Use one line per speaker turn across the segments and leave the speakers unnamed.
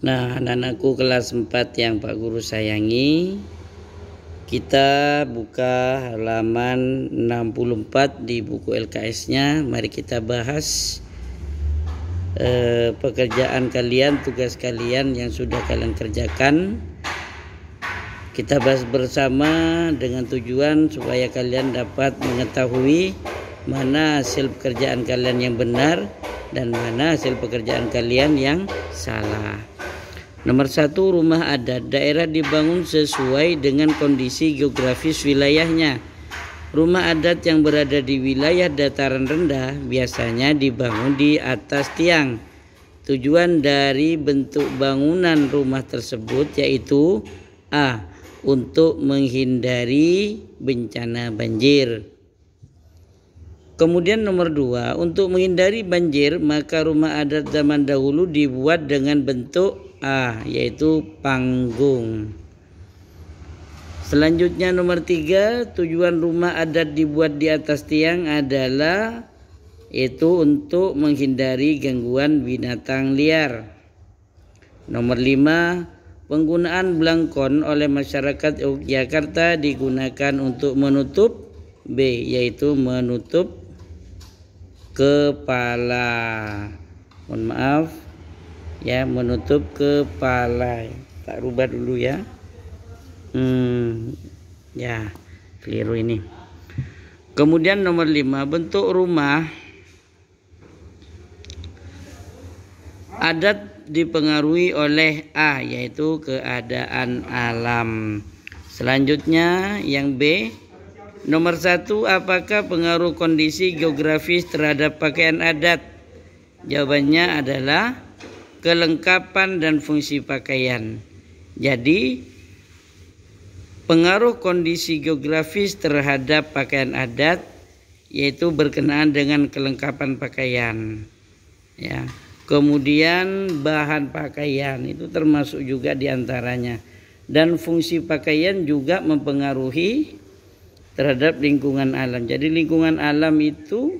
Nah, anak-anakku kelas 4 yang Pak Guru sayangi, kita buka halaman 64 di buku LKS-nya. Mari kita bahas pekerjaan kalian, tugas kalian yang sudah kalian kerjakan. Kita bahas bersama dengan tujuan supaya kalian dapat mengetahui mana hasil pekerjaan kalian yang benar dan mana hasil pekerjaan kalian yang salah. Nomor 1, rumah adat. Daerah dibangun sesuai dengan kondisi geografis wilayahnya. Rumah adat yang berada di wilayah dataran rendah biasanya dibangun di atas tiang. Tujuan dari bentuk bangunan rumah tersebut yaitu A. Untuk menghindari bencana banjir. Kemudian nomor 2, untuk menghindari banjir maka rumah adat zaman dahulu dibuat dengan bentuk A, yaitu panggung. Selanjutnya nomor 3, tujuan rumah adat dibuat di atas tiang adalah itu untuk menghindari gangguan binatang liar. Nomor 5, penggunaan belangkon oleh masyarakat Yogyakarta digunakan untuk menutup B, yaitu menutup kepala. Mohon maaf ya, menutup kepala. Tak rubah dulu ya. Ya, keliru ini. Kemudian nomor 5, bentuk rumah adat dipengaruhi oleh A, yaitu keadaan alam. Selanjutnya yang B, nomor 1, apakah pengaruh kondisi geografis terhadap pakaian adat? Jawabannya adalah kelengkapan dan fungsi pakaian. Jadi pengaruh kondisi geografis terhadap pakaian adat yaitu berkenaan dengan kelengkapan pakaian. Ya. Kemudian bahan pakaian itu termasuk juga diantaranya. Dan fungsi pakaian juga mempengaruhi terhadap lingkungan alam. Jadi lingkungan alam itu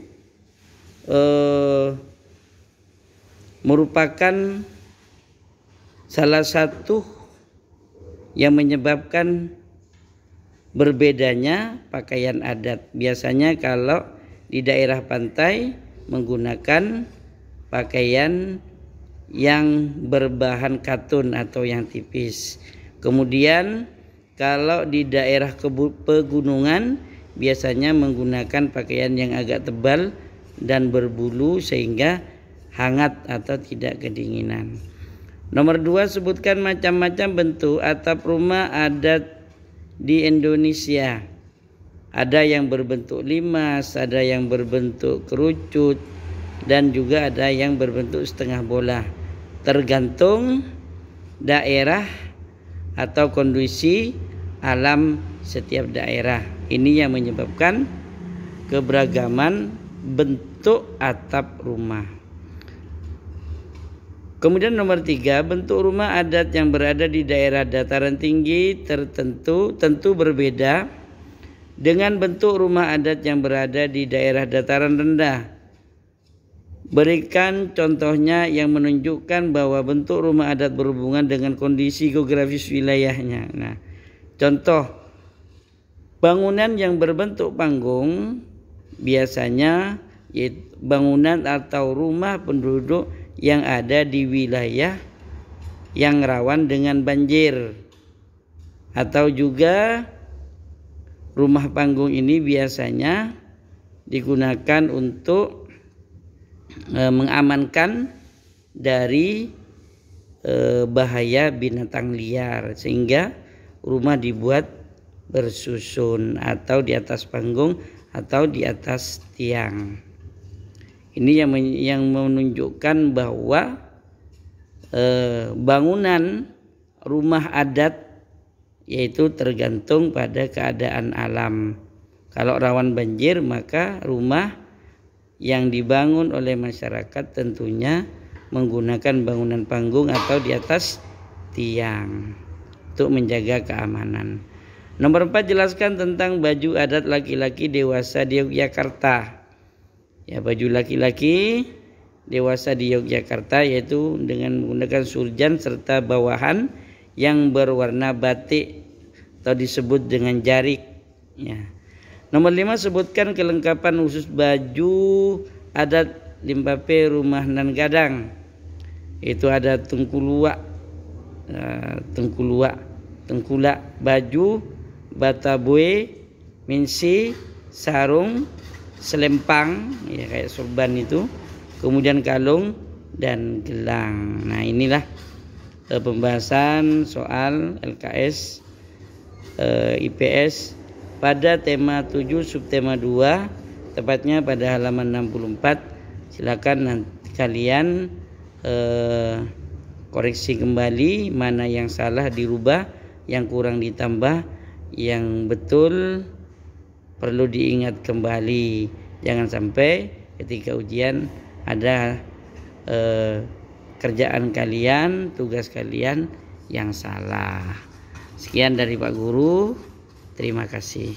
merupakan salah satu yang menyebabkan berbedanya pakaian adat. Biasanya kalau di daerah pantai menggunakan pakaian yang berbahan katun atau yang tipis. Kemudian kalau di daerah pegunungan biasanya menggunakan pakaian yang agak tebal dan berbulu sehingga hangat atau tidak kedinginan. Nomor 2, sebutkan macam-macam bentuk atap rumah adat di Indonesia. Ada yang berbentuk limas, ada yang berbentuk kerucut, dan juga ada yang berbentuk setengah bola. Tergantung daerah atau kondisi alam setiap daerah. Ini yang menyebabkan keberagaman bentuk atap rumah. Kemudian nomor 3, bentuk rumah adat yang berada di daerah dataran tinggi tentu berbeda dengan bentuk rumah adat yang berada di daerah dataran rendah. Berikan contohnya yang menunjukkan bahwa bentuk rumah adat berhubungan dengan kondisi geografis wilayahnya. Nah, contoh bangunan yang berbentuk panggung biasanya yaitu bangunan atau rumah penduduk yang ada di wilayah yang rawan dengan banjir. Atau juga rumah panggung ini biasanya digunakan untuk mengamankan dari bahaya binatang liar, sehingga rumah dibuat bersusun atau di atas panggung atau di atas tiang. Ini yang menunjukkan bahwa bangunan rumah adat yaitu tergantung pada keadaan alam. Kalau rawan banjir maka rumah yang dibangun oleh masyarakat tentunya menggunakan bangunan panggung atau di atas tiang untuk menjaga keamanan. Nomor 4, jelaskan tentang baju adat laki-laki dewasa di Yogyakarta. Ya, baju laki-laki dewasa di Yogyakarta, yaitu dengan menggunakan surjan serta bawahan yang berwarna batik atau disebut dengan jarik. Ya. Nomor 5, sebutkan kelengkapan khusus baju adat Limpape rumah nan gadang. Itu ada tengkulak, baju, bataboe, minsi, sarung, selempang, ya kayak sorban itu, kemudian kalung dan gelang. Nah, inilah pembahasan soal LKS IPS pada tema 7 subtema 2, tepatnya pada halaman 64. Silakan nanti kalian koreksi kembali mana yang salah dirubah, yang kurang ditambah, yang betul perlu diingat kembali. Jangan sampai ketika ujian ada kerjaan kalian, tugas kalian yang salah. Sekian dari Pak Guru. Terima kasih.